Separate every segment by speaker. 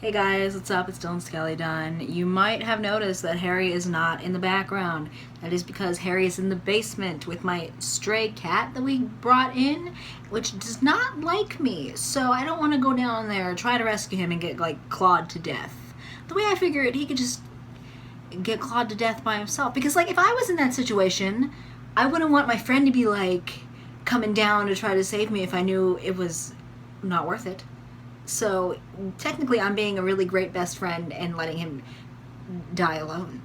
Speaker 1: Hey guys, what's up? It's Dylan Skelly Dunn. You might have noticed that Harry is not in the background. That is because Harry is in the basement with my stray cat that we brought in, which does not like me. So I don't want to go down there, try to rescue him, and get clawed to death. The way I figured, he could just get clawed to death by himself. Because if I was in that situation, I wouldn't want my friend to be coming down to try to save me if I knew it was not worth it. So technically I'm being a really great best friend and letting him die alone.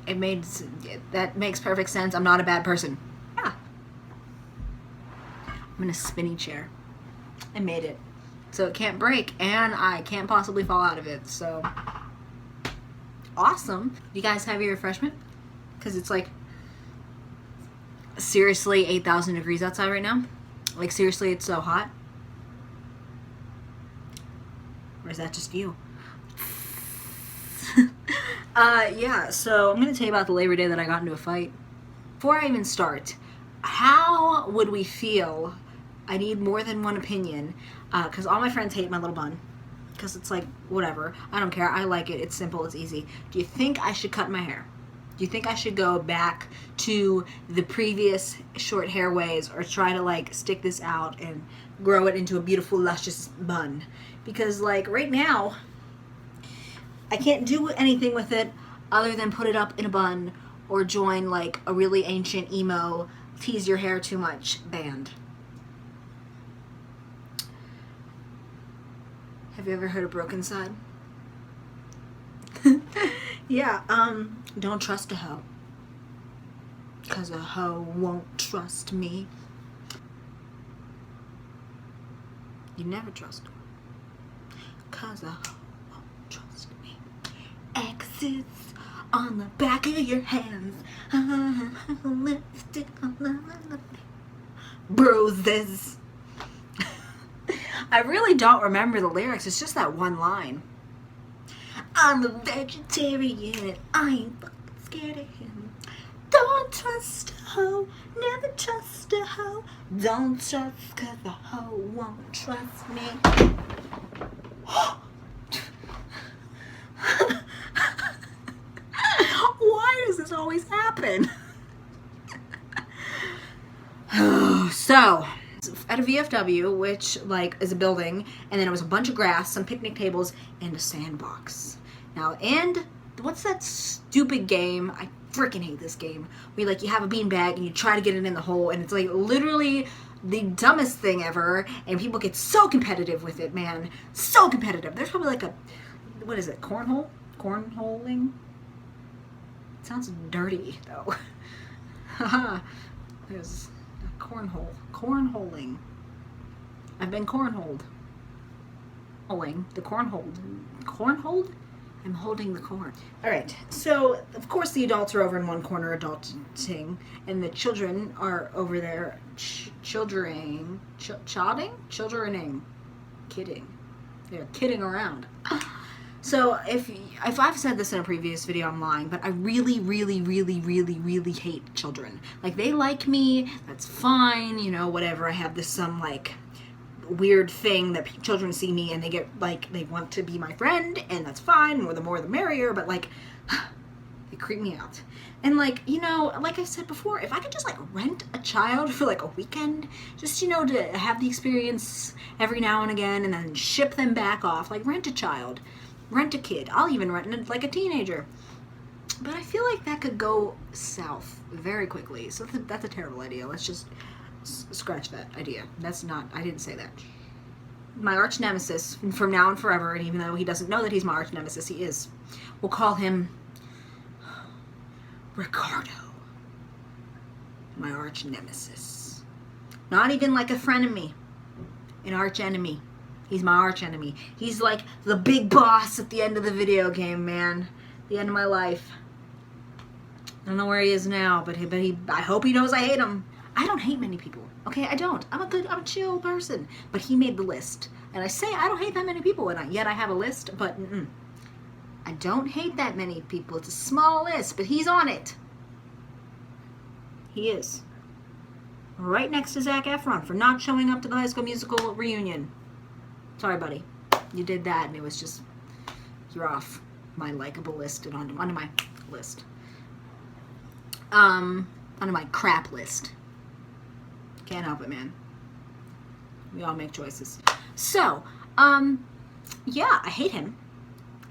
Speaker 1: That makes perfect sense. I'm not a bad person. Yeah. I'm in a spinny chair. I made it. So it can't break and I can't possibly fall out of it. So awesome. You guys have your refreshment? Because it's seriously 8,000 degrees outside right now. Seriously, it's so hot. Or is that just you? Yeah, so I'm going to tell you about the Labor Day that I got into a fight. Before I even start, how would we feel? I need more than one opinion, because all my friends hate my little bun. Because it's whatever. I don't care. I like it. It's simple. It's easy. Do you think I should cut my hair? Do you think I should go back to the previous short hair ways, or try to stick this out and grow it into a beautiful, luscious bun? Because right now, I can't do anything with it other than put it up in a bun or join a really ancient emo tease your hair too much band. Have you ever heard of Broken Side? Yeah, don't trust a hoe. 'Cause a hoe won't trust me. You never trust her. 'Cause a hoe won't trust me. X's on the back of your hands. Lipstick on the bruises. I really don't remember the lyrics. It's just that one line. I'm a vegetarian and I ain't fucking scared of him. Don't trust a hoe, never trust a hoe. Don't trust 'cause a hoe won't trust me. Why does this always happen? So, at a VFW, which is a building, and then it was a bunch of grass, some picnic tables, and a sandbox. Now, and what's that stupid game? I freaking hate this game. Where you have a beanbag and you try to get it in the hole, and it's literally the dumbest thing ever, and people get so competitive with it, man. So competitive. There's probably what is it, cornhole? Cornholing? It sounds dirty, though. Haha. There's a cornhole. Cornholing. I've been cornholed. The cornhold. Cornhold? I'm holding the corn. Alright, so of course the adults are over in one corner adulting, and the children are over there childrening. Kidding. They're kidding around. So if I've said this in a previous video, I'm lying, but I really, really, really, really, really hate children. They like me, that's fine, whatever. I have this some weird thing that children see me and they get they want to be my friend, and that's fine, the more the merrier, but they creep me out. And like I said before, if I could just rent a child for a weekend, just to have the experience every now and again, and then ship them back off, rent a child, rent a kid. I'll even rent a teenager. But I feel that could go south very quickly, so that's a terrible idea. Let's just scratch that idea. I didn't say that. My arch nemesis from now and forever, and even though he doesn't know that he's my arch nemesis, he is. We'll call him Ricardo. My arch nemesis. Not even a frenemy. An arch enemy. He's my arch enemy. He's the big boss at the end of the video game, man. The end of my life. I don't know where he is now, but I hope he knows I hate him. I don't hate many people, okay? I don't. I'm a chill person. But he made the list. And I say I don't hate that many people, and yet I have a list, but I don't hate that many people. It's a small list, but he's on it. He is. Right next to Zac Efron for not showing up to the High School Musical reunion. Sorry, buddy. you did that, and it was just, you're off my likable list and onto my list. Onto my crap list. Can't help it, man. We all make choices. So, yeah, I hate him.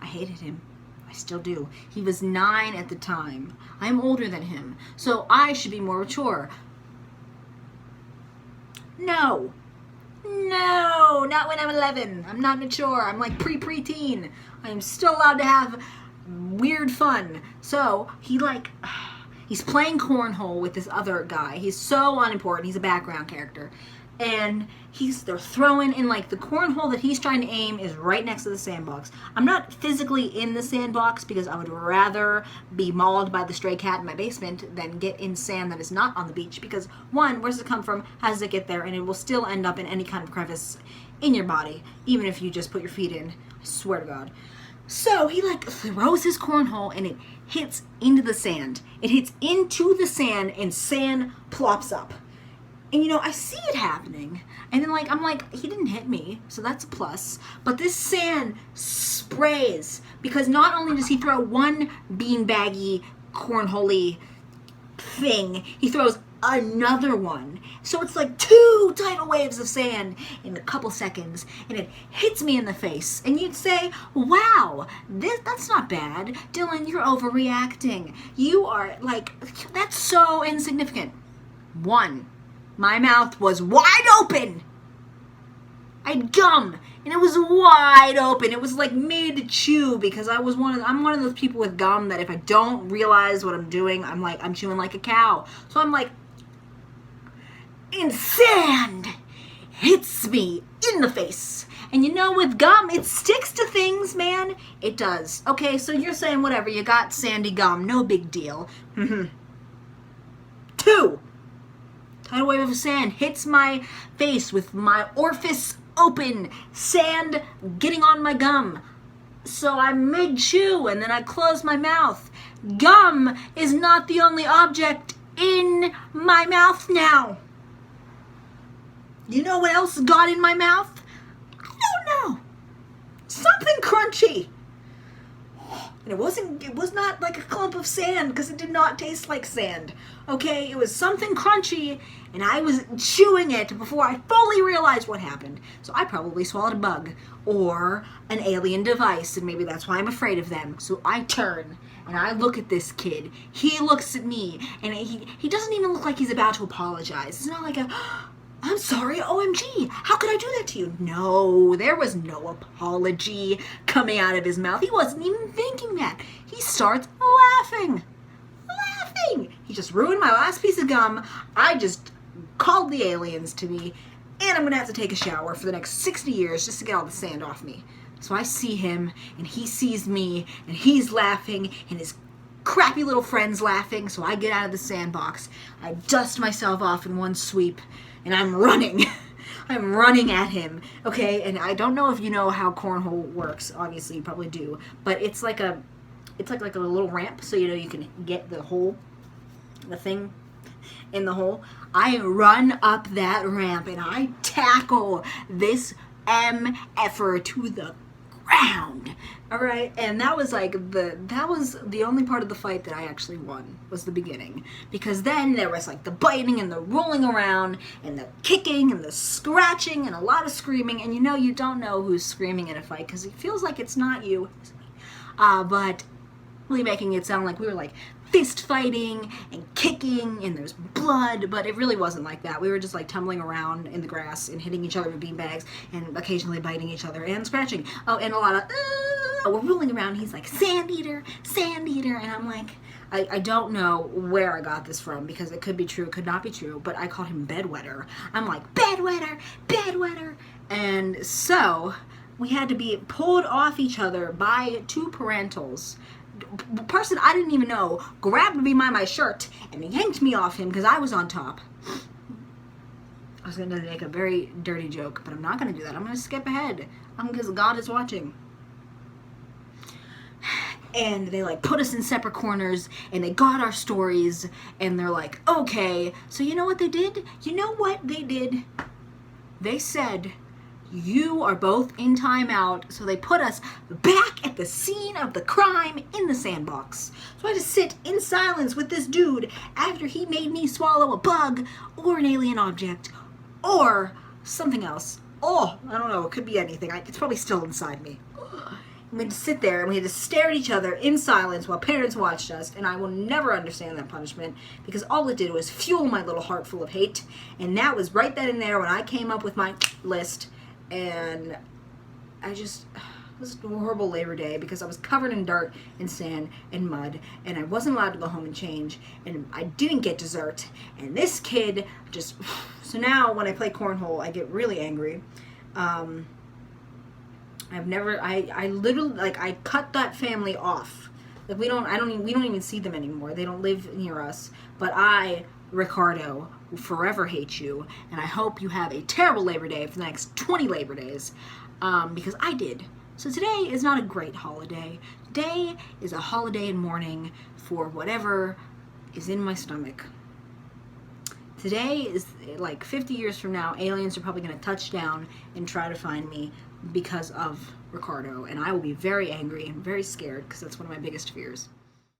Speaker 1: I hated him. I still do. He was 9 at the time. I'm older than him, so I should be more mature. No, not when I'm 11. I'm not mature. I'm like preteen. I'm still allowed to have weird fun. So he's playing cornhole with this other guy. He's so unimportant. He's a background character. And they're throwing in, like, the cornhole that he's trying to aim is right next to the sandbox. I'm not physically in the sandbox because I would rather be mauled by the stray cat in my basement than get in sand that is not on the beach, because one, where does it come from, how does it get there, and it will still end up in any kind of crevice in your body, even if you just put your feet in. I swear to God. So he, like, throws his cornhole and it hits into the sand. It hits into the sand and sand plops up. And, you know, I see it happening. And then, like, I'm like, he didn't hit me, so that's a plus. But this sand sprays. Because not only does he throw one beanbaggy, cornhole-y thing, he throws another one. So it's like 2 tidal waves of sand in a couple seconds. And it hits me in the face. And you'd say, wow, that's not bad. Dylan, you're overreacting. You are, like, that's so insignificant. 1. My mouth was wide open. I had gum, and it was wide open. It was like mid-chew because I'm one of those people with gum that if I don't realize what I'm doing, I'm chewing like a cow. So I'm like, and sand hits me in the face. And you know, with gum, it sticks to things, man. It does. Okay, so you're saying whatever, you got sandy gum, no big deal. 2. Tidal wave of sand hits my face with my orifice open, sand getting on my gum. So I'm mid-chew and then I close my mouth. Gum is not the only object in my mouth now. You know what else got in my mouth? I don't know. Something crunchy. And it was not like a clump of sand because it did not taste like sand. Okay, it was something crunchy and I was chewing it before I fully realized what happened. So I probably swallowed a bug or an alien device, and maybe that's why I'm afraid of them. So I turn and I look at this kid. He looks at me and he doesn't even look like he's about to apologize. It's not like I'm sorry, OMG, how could I do that to you? No, there was no apology coming out of his mouth. He wasn't even thinking that. He starts laughing. He just ruined my last piece of gum. I just called the aliens to me, and I'm going to have to take a shower for the next 60 years just to get all the sand off me. So I see him, and he sees me, and he's laughing, and his crappy little friend's laughing, so I get out of the sandbox. I dust myself off in one sweep, and I'm running. I'm running at him, okay? And I don't know if you know how cornhole works. Obviously, you probably do. But it's like a little ramp, so you know you can get the thing in the hole. I run up that ramp and I tackle this MFer to the ground. All right, and that was the only part of the fight that I actually won, was the beginning, because then there was like the biting and the rolling around and the kicking and the scratching and a lot of screaming, and you don't know who's screaming in a fight because it feels like it's not you, but really making it sound like we were like fist fighting and kicking and there's blood, but it really wasn't like that. We were just like tumbling around in the grass and hitting each other with beanbags and occasionally biting each other and scratching. Oh, and a lot of we're rolling around. He's like, sand eater, and I'm like, I don't know where I got this from because it could be true, it could not be true, but I called him bedwetter. I'm like, bedwetter, and so we had to be pulled off each other by 2 parentals. Person I didn't even know grabbed me by my shirt and yanked me off him because I was on top. I was going to make a very dirty joke, but I'm not going to do that. I'm going to skip ahead because God is watching. And they like put us in separate corners and they got our stories and they're like, okay, so you know what they did? They said, you are both in timeout. So they put us back at the scene of the crime in the sandbox. So I had to sit in silence with this dude after he made me swallow a bug or an alien object or something else. Oh, I don't know. It could be anything. It's probably still inside me. We had to sit there and we had to stare at each other in silence while parents watched us, and I will never understand that punishment because all it did was fuel my little heart full of hate. And that was right then and there when I came up with my list, and it was a horrible Labor Day because I was covered in dirt and sand and mud, and I wasn't allowed to go home and change, and I didn't get dessert, and this kid just... So now when I play cornhole, I get really angry. I literally, like, I cut that family off. Like, we don't even see them anymore. They don't live near us. But I, Ricardo, will forever hate you, and I hope you have a terrible Labor Day for the next 20 Labor Days, because I did. So today is not a great holiday. Today is a holiday in mourning for whatever is in my stomach. Today is, like, 50 years from now, aliens are probably going to touch down and try to find me because of Ricardo, and I will be very angry and very scared because that's one of my biggest fears.